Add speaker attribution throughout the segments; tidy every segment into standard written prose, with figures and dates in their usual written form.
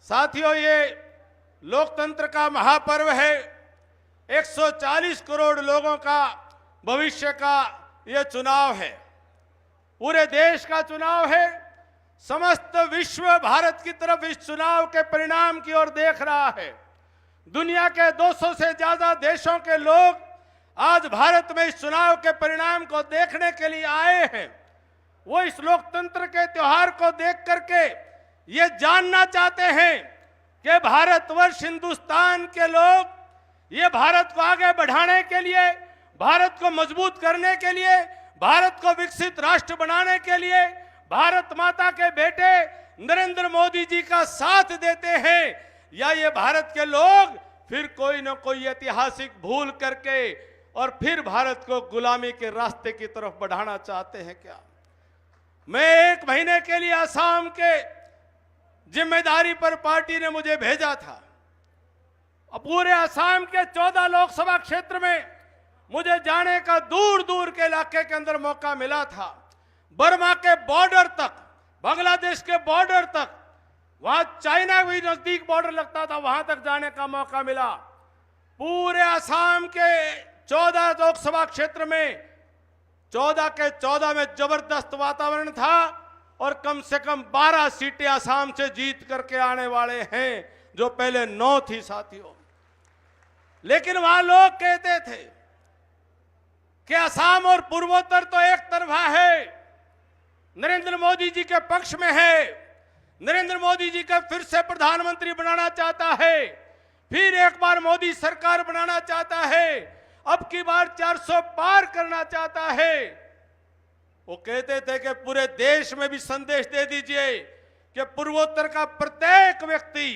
Speaker 1: साथियों, ये लोकतंत्र का महापर्व है। 140 करोड़ लोगों का भविष्य का ये चुनाव है, पूरे देश का चुनाव है। समस्त विश्व भारत की तरफ इस चुनाव के परिणाम की ओर देख रहा है। दुनिया के 200 से ज्यादा देशों के लोग आज भारत में इस चुनाव के परिणाम को देखने के लिए आए हैं। वो इस लोकतंत्र के त्योहार को देख करके ये जानना चाहते हैं कि भारतवर्ष, हिंदुस्तान के लोग ये भारत को आगे बढ़ाने के लिए, भारत को मजबूत करने के लिए, भारत को विकसित राष्ट्र बनाने के लिए भारत माता के बेटे नरेंद्र मोदी जी का साथ देते हैं, या ये भारत के लोग फिर कोई न कोई ऐतिहासिक भूल करके और फिर भारत को गुलामी के रास्ते की तरफ बढ़ाना चाहते हैं क्या? मैं 1 महीने के लिए असम के जिम्मेदारी पर पार्टी ने मुझे भेजा था। पूरे असम के 14 लोकसभा क्षेत्र में मुझे जाने का दूर दूर के इलाके के अंदर मौका मिला था। बर्मा के बॉर्डर तक, बांग्लादेश के बॉर्डर तक, वहां चाइना भी नजदीक बॉर्डर लगता था, वहां तक जाने का मौका मिला। पूरे असम के 14 लोकसभा क्षेत्र में 14 के 14 में जबरदस्त वातावरण था और कम से कम 12 सीटें असम से जीत करके आने वाले हैं, जो पहले 9 थी साथियों। लेकिन वहां लोग कहते थे कि असम और पूर्वोत्तर तो एक तरफा है, नरेंद्र मोदी जी के पक्ष में है, नरेंद्र मोदी जी का फिर से प्रधानमंत्री बनाना चाहता है, फिर एक बार मोदी सरकार बनाना चाहता है, अब की बार 400 पार करना चाहता है। वो कहते थे कि पूरे देश में भी संदेश दे दीजिए कि पूर्वोत्तर का प्रत्येक व्यक्ति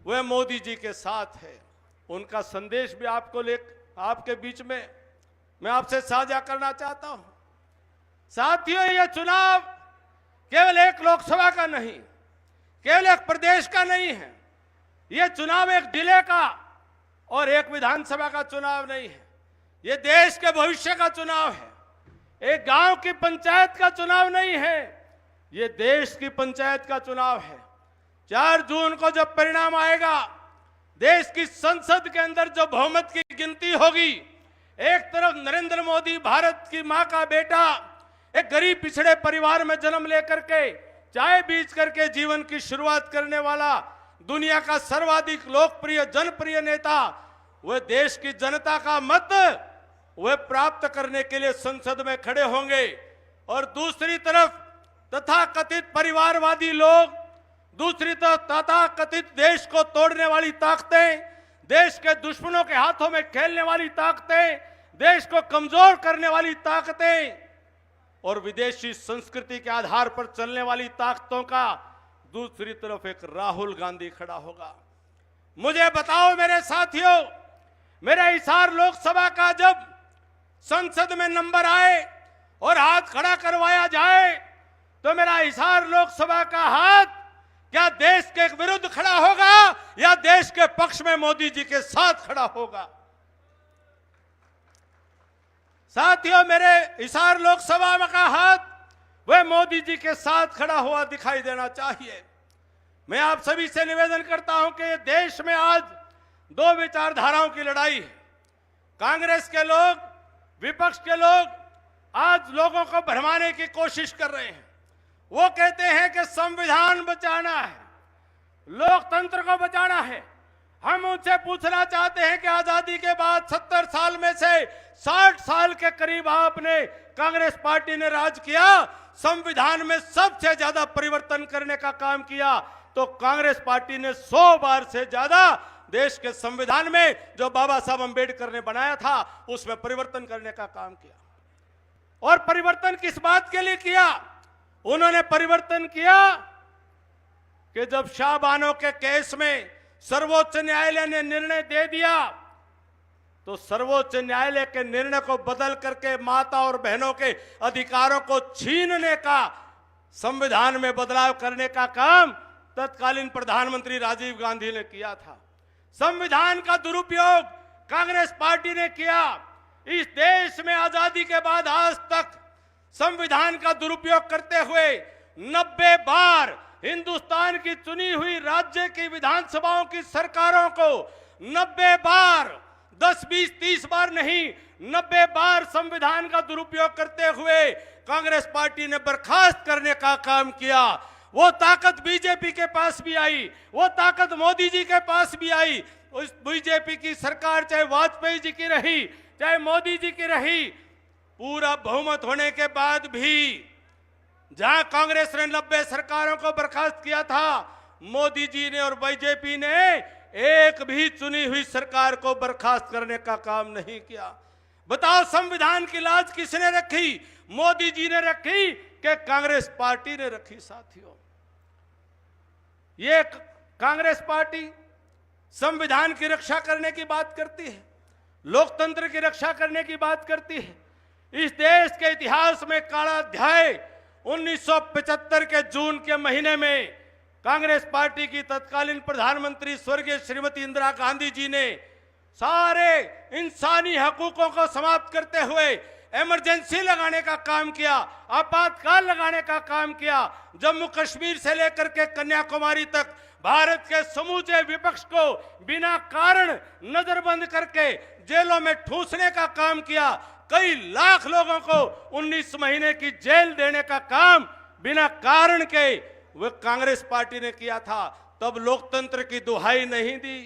Speaker 1: वह मोदी जी के साथ है। उनका संदेश भी आपके बीच में मैं आपसे साझा करना चाहता हूं। साथियों, यह चुनाव केवल एक लोकसभा का नहीं, केवल एक प्रदेश का नहीं है। यह चुनाव एक जिले का और एक विधानसभा का चुनाव नहीं है। यह देश के भविष्य का चुनाव है। एक गांव की पंचायत का चुनाव नहीं है, यह देश की पंचायत का चुनाव है। 4 जून को जब परिणाम आएगा, देश की संसद के अंदर जो बहुमत की गिनती होगी, एक तरफ नरेंद्र मोदी भारत की मां का बेटा, एक गरीब पिछड़े परिवार में जन्म लेकर के चाय बीच करके जीवन की शुरुआत करने वाला दुनिया का सर्वाधिक लोकप्रिय जनप्रिय नेता, वह देश की जनता का मत वह प्राप्त करने के लिए संसद में खड़े होंगे। और दूसरी तरफ तथाकथित परिवारवादी लोग, दूसरी तरफ तथाकथित देश को तोड़ने वाली ताकतें, देश के दुश्मनों के हाथों में खेलने वाली ताकतें, देश को कमजोर करने वाली ताकतें और विदेशी संस्कृति के आधार पर चलने वाली ताकतों का दूसरी तरफ एक राहुल गांधी खड़ा होगा। मुझे बताओ मेरे साथियों, मेरा हिसार लोकसभा का जब संसद में नंबर आए और हाथ खड़ा करवाया जाए, तो मेरा हिसार लोकसभा का हाथ क्या देश के विरुद्ध खड़ा होगा या देश के पक्ष में मोदी जी के साथ खड़ा होगा? साथियों, मेरे हिसार लोकसभा में का हाथ वह मोदी जी के साथ खड़ा हुआ दिखाई देना चाहिए। मैं आप सभी से निवेदन करता हूं कि देश में आज 2 विचारधाराओं की लड़ाई है। कांग्रेस के लोग, विपक्ष के लोग आज लोगों को भरमाने की कोशिश कर रहे हैं। वो कहते हैं कि संविधान बचाना है, लोकतंत्र को बचाना है। हम उनसे पूछना चाहते हैं कि आजादी के बाद 70 साल में से 60 साल के करीब आपने कांग्रेस पार्टी ने राज किया, संविधान में सबसे ज्यादा परिवर्तन करने का काम किया, तो कांग्रेस पार्टी ने 100 बार से ज्यादा देश के संविधान में जो बाबा साहब अंबेडकर ने बनाया था उसमें परिवर्तन करने का काम किया। और परिवर्तन किस बात के लिए किया? उन्होंने परिवर्तन किया कि जब शाहबानो के केस में सर्वोच्च न्यायालय ने निर्णय दे दिया, तो सर्वोच्च न्यायालय के निर्णय को बदल करके माता और बहनों के अधिकारों को छीनने का, संविधान में बदलाव करने का काम तत्कालीन प्रधानमंत्री राजीव गांधी ने किया था। संविधान का दुरुपयोग कांग्रेस पार्टी ने किया। इस देश में आजादी के बाद आज तक संविधान का दुरुपयोग करते हुए 90 बार हिंदुस्तान की चुनी हुई राज्य की विधानसभाओं की सरकारों को 90 बार, 10, 20, 30 बार नहीं, 90 बार संविधान का दुरुपयोग करते हुए कांग्रेस पार्टी ने बर्खास्त करने का काम किया। वो ताकत बीजेपी के पास भी आई, वो ताकत मोदी जी के पास भी आई। उस बीजेपी की सरकार चाहे वाजपेयी जी की रही, चाहे मोदी जी की रही, पूरा बहुमत होने के बाद भी जहां कांग्रेस ने 90 सरकारों को बर्खास्त किया था, मोदी जी ने और बीजेपी ने एक भी चुनी हुई सरकार को बर्खास्त करने का काम नहीं किया। बताओ संविधान की लाज किसने रखी? मोदी जी ने रखी कि कांग्रेस पार्टी ने रखी? साथियों, ये कांग्रेस पार्टी संविधान की रक्षा करने की बात करती है, लोकतंत्र की रक्षा करने की बात करती है। इस देश के इतिहास में काला अध्याय 1975 के जून के महीने में कांग्रेस पार्टी की तत्कालीन प्रधानमंत्री स्वर्गीय श्रीमती इंदिरा गांधी जी ने सारे इंसानी हकूकों को समाप्त करते हुए इमरजेंसी लगाने का काम किया, आपातकाल लगाने का काम किया। जम्मू कश्मीर से लेकर के कन्याकुमारी तक भारत के समूचे विपक्ष को बिना कारण नजरबंद करके जेलों में ठूसने का काम किया। कई लाख लोगों को 19 महीने की जेल देने का काम बिना कारण के वह कांग्रेस पार्टी ने किया था। तब लोकतंत्र की दुहाई नहीं दी।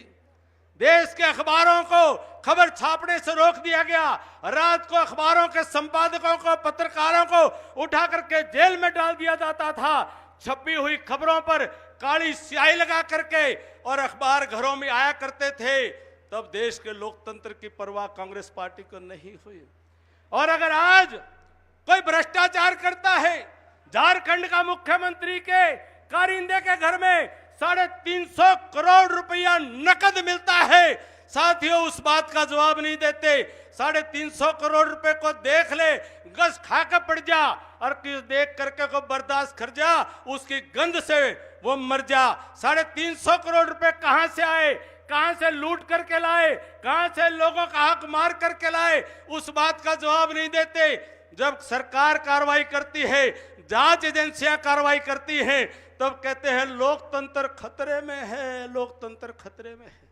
Speaker 1: देश के अखबारों को खबर छापने से रोक दिया गया। रात को अखबारों के संपादकों को, पत्रकारों को उठा करके जेल में डाल दिया जाता था। छपी हुई खबरों पर काली स्याही लगा करके और अखबार घरों में आया करते थे। तब देश के लोकतंत्र की परवाह कांग्रेस पार्टी को नहीं हुई। और अगर आज कोई भ्रष्टाचार करता है, झारखंड का मुख्यमंत्री के कारिंदे के घर में 350 करोड़ रुपया नकद मिलता है, साथियों उस बात का जवाब नहीं देते। 350 करोड़ रुपए को देख ले, गस खा के पड़ जा और किस देख करके को बर्दाश्त कर जा, उसकी गंध से वो मर जा। 350 करोड़ रुपए कहां से आए, कहां से लूट करके लाए, कहां से लोगों का हक मार करके लाए, उस बात का जवाब नहीं देते। जब सरकार कार्रवाई करती है, जांच एजेंसियां कार्रवाई करती हैं, तब कहते हैं लोकतंत्र खतरे में है, लोकतंत्र खतरे में है।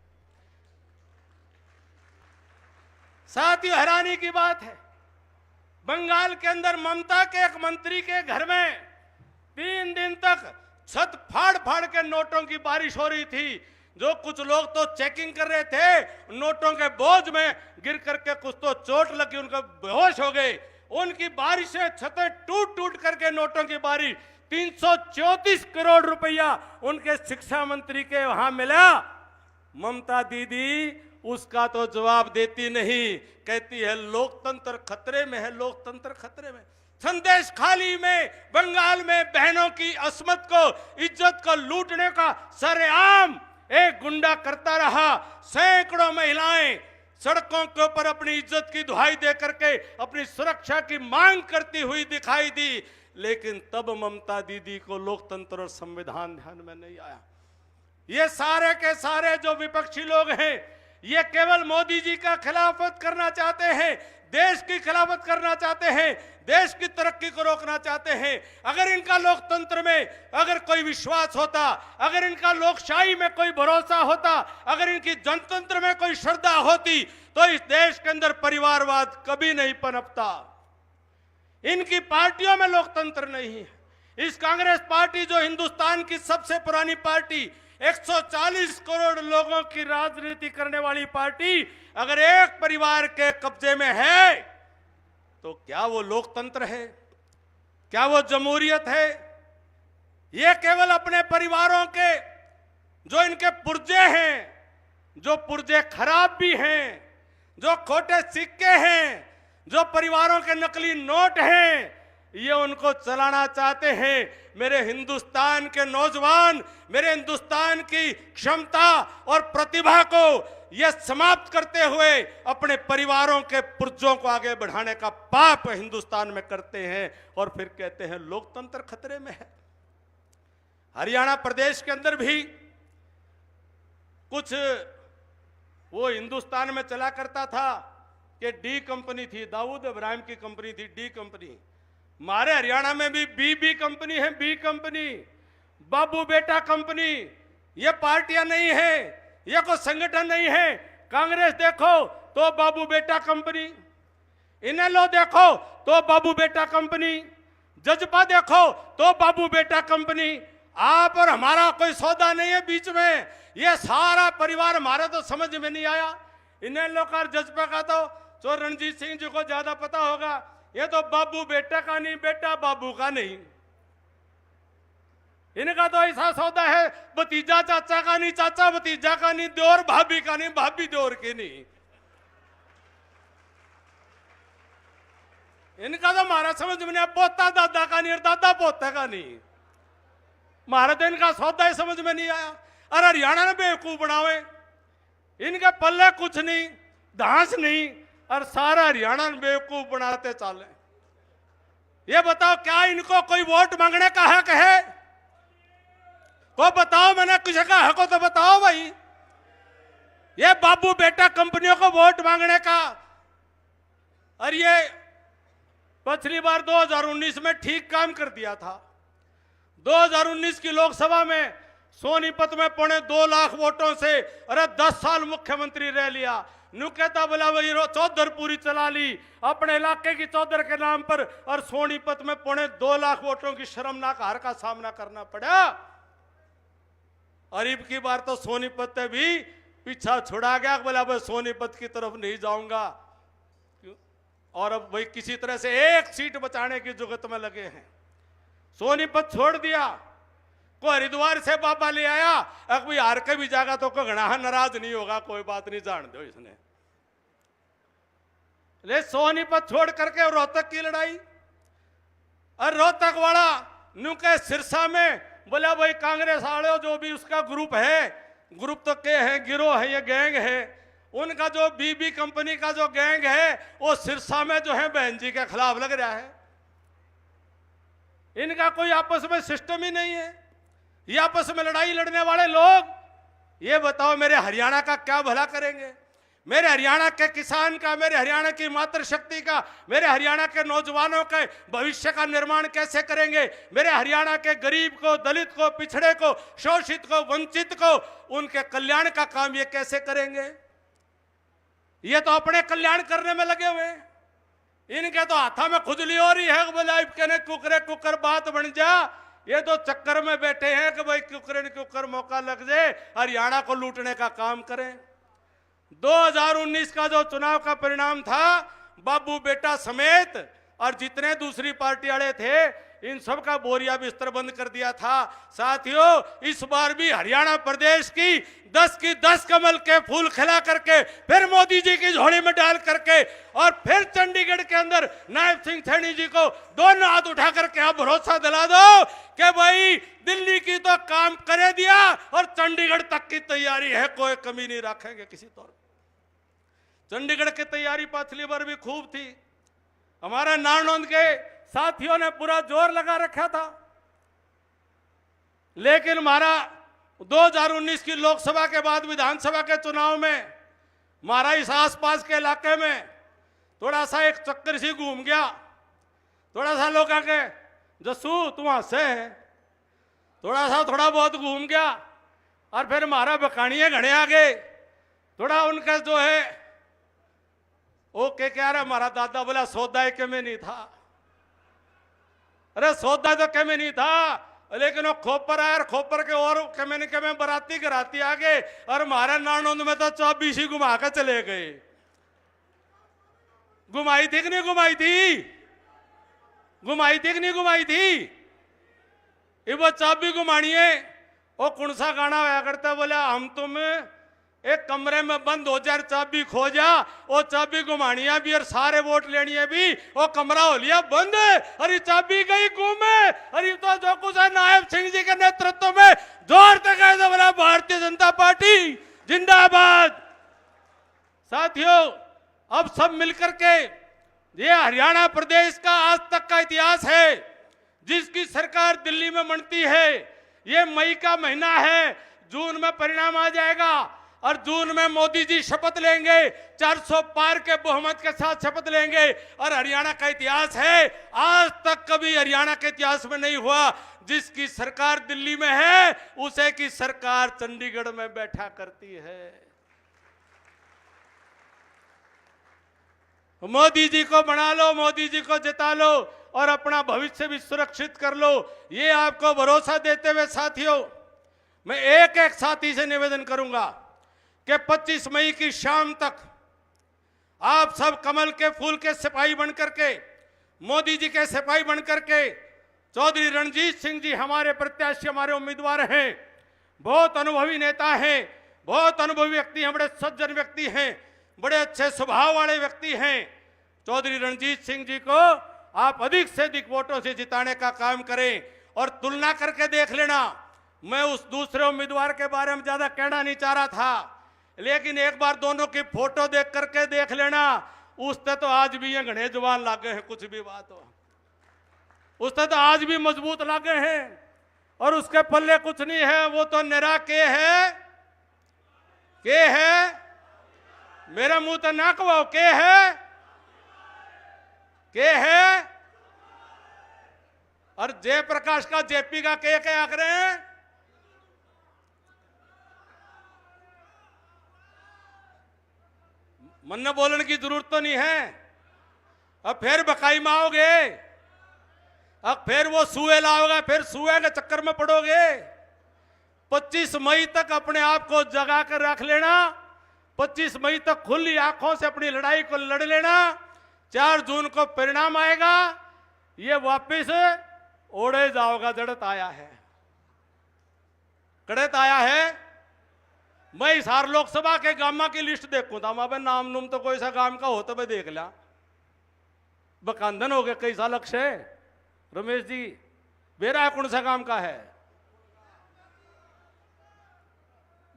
Speaker 1: साथियों, हैरानी की बात है, बंगाल के अंदर ममता के एक मंत्री के घर में 3 दिन तक छत फाड़ फाड़ के नोटों की बारिश हो रही थी। जो कुछ लोग तो चेकिंग कर रहे थे, नोटों के बोझ में गिर करके कुछ तो चोट लगी, उनका बेहोश हो गए। उनकी बारिश से छतें टूट टूट करके नोटों की बारिश, 334 करोड़ रुपया उनके शिक्षा मंत्री के वहां मिला। ममता दीदी उसका तो जवाब देती नहीं, कहती है लोकतंत्र खतरे में है, लोकतंत्र खतरे में। संदेश खाली में बंगाल में बहनों की अस्मत को, इज्जत को लूटने का सरेआम एक गुंडा करता रहा। सैकड़ों महिलाएं सड़कों के ऊपर अपनी इज्जत की दुहाई दे करके अपनी सुरक्षा की मांग करती हुई दिखाई दी, लेकिन तब ममता दीदी को लोकतंत्र और संविधान ध्यान में नहीं आया। ये सारे के सारे जो विपक्षी लोग हैं, ये केवल मोदी जी का खिलाफत करना चाहते हैं, देश की खिलाफत करना चाहते हैं, देश की तरक्की को रोकना चाहते हैं। अगर इनका लोकतंत्र में अगर कोई विश्वास होता, अगर इनका लोकशाही में कोई भरोसा होता, अगर इनकी जनतंत्र में कोई श्रद्धा होती, तो इस देश के अंदर परिवारवाद कभी नहीं पनपता। इनकी पार्टियों में लोकतंत्र नहीं है। इस कांग्रेस पार्टी जो हिंदुस्तान की सबसे पुरानी पार्टी, 140 करोड़ लोगों की राजनीति करने वाली पार्टी, अगर एक परिवार के कब्जे में है तो क्या वो लोकतंत्र है? क्या वो जमहूरियत है? ये केवल अपने परिवारों के जो इनके पुर्जे हैं, जो पुर्जे खराब भी हैं, जो खोटे सिक्के हैं, जो परिवारों के नकली नोट हैं, ये उनको चलाना चाहते हैं। मेरे हिंदुस्तान के नौजवान, मेरे हिंदुस्तान की क्षमता और प्रतिभा को ये समाप्त करते हुए अपने परिवारों के पुर्जों को आगे बढ़ाने का पाप हिंदुस्तान में करते हैं और फिर कहते हैं लोकतंत्र खतरे में है। हरियाणा प्रदेश के अंदर भी कुछ वो हिंदुस्तान में चला करता था कि डी कंपनी थी, दाऊद इब्राहिम की कंपनी थी डी कंपनी। हमारे हरियाणा में भी बी कंपनी है, बी कंपनी। बाबू बेटा कंपनी ये पार्टियां नहीं है, ये कोई संगठन नहीं है। कांग्रेस देखो तो बाबू बेटा कंपनी, इनेलो देखो तो बाबू बेटा कंपनी, जजपा देखो तो बाबू बेटा कंपनी। आप और हमारा कोई सौदा नहीं है बीच में। ये सारा परिवार हमारा तो समझ में नहीं आया। इनेलो का जजपा का तो रणजीत सिंह जी को ज्यादा पता होगा। ये तो बाबू बेटा का नहीं, बेटा बाबू का नहीं। इनका तो ऐसा सौदा है, भतीजा चाचा का नहीं, चाचा भतीजा का नहीं, देवर भाभी का नहीं, भाभी देवर की नहीं। इनका तो हमारा समझ में नहीं, पोता दादा का नहीं और दादा पोता का नहीं। हमारा तो इनका सौदा ही समझ में नहीं आया। अरे हरियाणा ने बेवकूफ बनावे, इनके पल्ले कुछ नहीं, धांस नहीं, और सारा हरियाणा ने बेवकूफ बनाते चले। ये बताओ क्या इनको कोई वोट मांगने का हक है? को बताओ, मैंने कुछ का हक हो तो बताओ भाई। ये बाबू बेटा कंपनियों को वोट मांगने का, और ये पिछली बार 2019 में ठीक काम कर दिया था। 2019 की लोकसभा में सोनीपत में 2.25 लाख वोटों से, अरे 10 साल मुख्यमंत्री रह लिया। नु कहता बोला वही चौधर पूरी चला ली अपने इलाके की चौधर के नाम पर, और सोनीपत में 2.25 लाख वोटों की शर्मनाक हार का सामना करना पड़ा। और अब की बार तो सोनीपत से भी पीछा छुड़ा गया, बोला भाई सोनीपत की तरफ नहीं जाऊंगा। और अब भाई किसी तरह से एक सीट बचाने की जुगत में लगे हैं। सोनीपत छोड़ दिया, को हरिद्वार से बाबा ले आया। अब कोई हार के भी जाएगा तो कोई घना नाराज नहीं होगा, कोई बात नहीं, जान दो इसने। ले सोनीपत छोड़ करके रोहतक की लड़ाई, और रोहतक वाला नुके सिरसा में बोला भाई कांग्रेस वाले जो भी उसका ग्रुप है, ग्रुप तो क्या है, गिरोह है, ये गैंग है, उनका जो बीबी कंपनी का जो गैंग है वो सिरसा में जो है बहन जी के खिलाफ लग रहा है। इनका कोई आपस में सिस्टम ही नहीं है। ये आपस में लड़ाई लड़ने वाले लोग, ये बताओ मेरे हरियाणा का क्या भला करेंगे? मेरे हरियाणा के किसान का, मेरे हरियाणा की मातृशक्ति का, मेरे हरियाणा के नौजवानों के भविष्य का निर्माण कैसे करेंगे? मेरे हरियाणा के गरीब को, दलित को, पिछड़े को, शोषित को, वंचित को, उनके कल्याण का काम ये कैसे करेंगे? ये तो अपने कल्याण करने में लगे हुए। इनके तो हाथा में खुजली हो रही है, बोला कहने कुकरे कुकर बात बन जा। ये तो चक्कर में बैठे हैं कि भाई कुकरे न कुकर मौका लग जाए, हरियाणा को लूटने का काम करें। 2019 का जो चुनाव का परिणाम था, बाबू बेटा समेत और जितने दूसरी पार्टी वाले थे, इन सब का बोरिया बिस्तर बंद कर दिया था। साथियों, इस बार भी हरियाणा प्रदेश की 10 कमल के फूल खिला करके, फिर मोदी जी की झोली में डाल करके, और फिर चंडीगढ़ के अंदर नायब सिंह सैनी जी को दोनों हाथ उठा करके आप भरोसा दिला दो कि भाई दिल्ली की तो काम करे दिया और चंडीगढ़ तक की तैयारी है, कोई कमी नहीं रखेंगे किसी तौर। चंडीगढ़ की तैयारी पिछली बार भी खूब थी। हमारा नारनौंद के साथियों ने पूरा जोर लगा रखा था, लेकिन हमारा 2019 की लोकसभा के बाद विधानसभा के चुनाव में हमारा इस आसपास के इलाके में थोड़ा सा एक चक्कर सी घूम गया। थोड़ा सा लोग आके जसू तू हंसे है, थोड़ा बहुत घूम गया, और फिर हमारा बकानिए घने आ गए। थोड़ा उनका जो है ओके क्या रहा, हमारा दादा बोला सौदा के में नहीं था। अरे सौदा तो के में नहीं था, लेकिन वो खोपर आया, खोपर के और के में बराती घराती आ गए, और हमारे नारनौंद में तो 24 ही घुमा के चले गए। घुमाई थी कि नहीं घुमाई थी? घुमाई थी कि नहीं घुमाई थी? ये वो चाबी घुमानी है। वो कौन सा गाना होया करता, बोला हम तुम एक कमरे में बंद हो जा, चाबी खो जा, वो चाबी घुमानी है भी और सारे वोट लेनी है भी, वो कमरा हो लिया बंद, अरे चाबी गई घूमे। अरे तो जो कुछ है नायब सिंह जी के नेतृत्व में जोर तक है, बोला भारतीय जनता पार्टी जिंदाबाद। साथियों, अब सब मिलकर के ये हरियाणा प्रदेश का आज तक का इतिहास है, जिसकी सरकार दिल्ली में बनती है। ये मई का महीना है, जून में परिणाम आ जाएगा, और जून में मोदी जी शपथ लेंगे, 400 पार के बहुमत के साथ शपथ लेंगे। और हरियाणा का इतिहास है, आज तक कभी हरियाणा के इतिहास में नहीं हुआ, जिसकी सरकार दिल्ली में है उसे की सरकार चंडीगढ़ में बैठा करती है। मोदी जी को बना लो, मोदी जी को जिता लो और अपना भविष्य भी सुरक्षित कर लो, ये आपको भरोसा देते हुए साथियों, मैं एक एक साथी से निवेदन करूंगा कि 25 मई की शाम तक आप सब कमल के फूल के सिपाही बनकर के, मोदी जी के सिपाही बनकर के, चौधरी रणजीत सिंह जी हमारे प्रत्याशी, हमारे उम्मीदवार हैं, बहुत अनुभवी नेता हैं, बहुत अनुभवी व्यक्ति हैं, बड़े सज्जन व्यक्ति हैं, बड़े अच्छे स्वभाव वाले व्यक्ति हैं। चौधरी रणजीत सिंह जी को आप अधिक से अधिक वोटों से जिताने का काम करें और तुलना करके देख लेना। मैं उस दूसरे उम्मीदवार के बारे में ज्यादा कहना नहीं चाह रहा था, लेकिन एक बार दोनों की फोटो देख करके देख लेना, उससे तो आज भी ये घने जवान लागे हैं, कुछ भी बात हो, उससे तो आज भी मजबूत लागे हैं और उसके पल्ले कुछ नहीं है, वो तो निरा के है मेरा मुंह तो ना कहो, के है और जयप्रकाश का जेपी का के आख रहे हैं। मन बोलने की जरूरत तो नहीं है। अब फिर बकाई में आओगे, अब फिर वो सुए लाओगे, फिर सुए के चक्कर में पड़ोगे। 25 मई तक अपने आप को जगा कर रख लेना, 25 मई तक खुली आंखों से अपनी लड़ाई को लड़ लेना। 4 जून को परिणाम आएगा, ये वापिस ओढ़े जाओगा, जड़त आया है, कड़त आया है। मैं इस हार लोकसभा के गामा की लिस्ट देखूं था, मैं नाम नूम तो कोई सा गांव का हो तो मैं देख लिया, बकांदन हो गए कई साल अक्षय रमेश जी, बेरा कौन सा गांव का है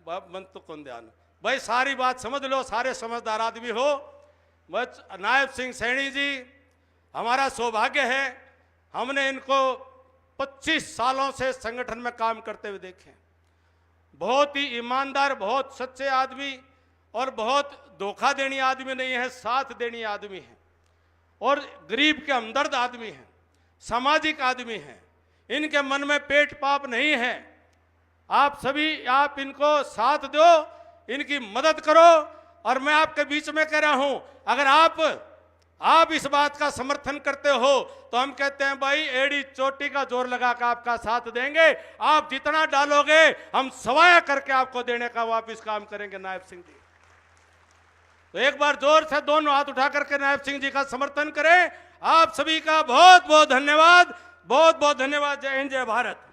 Speaker 1: मन तो कौन ध्यान भाई, सारी बात समझ लो, सारे समझदार आदमी हो। बस नायब सिंह सैनी जी, हमारा सौभाग्य है, हमने इनको 25 सालों से संगठन में काम करते हुए देखे। बहुत ही ईमानदार, बहुत सच्चे आदमी और बहुत धोखा देनी आदमी नहीं है, साथ देनी आदमी है और गरीब के हमदर्द आदमी है, सामाजिक आदमी है। इनके मन में पेट पाप नहीं है। आप सभी आप इनको साथ दो, इनकी मदद करो। और मैं आपके बीच में कह रहा हूं, अगर आप इस बात का समर्थन करते हो तो हम कहते हैं भाई एड़ी चोटी का जोर लगा कर आपका साथ देंगे। आप जितना डालोगे हम सवाया करके आपको देने का वापिस काम करेंगे नायब सिंह जी। तो एक बार जोर से दोनों हाथ उठा करके नायब सिंह जी का समर्थन करें। आप सभी का बहुत बहुत धन्यवाद, बहुत बहुत धन्यवाद। जय हिंद, जय भारत।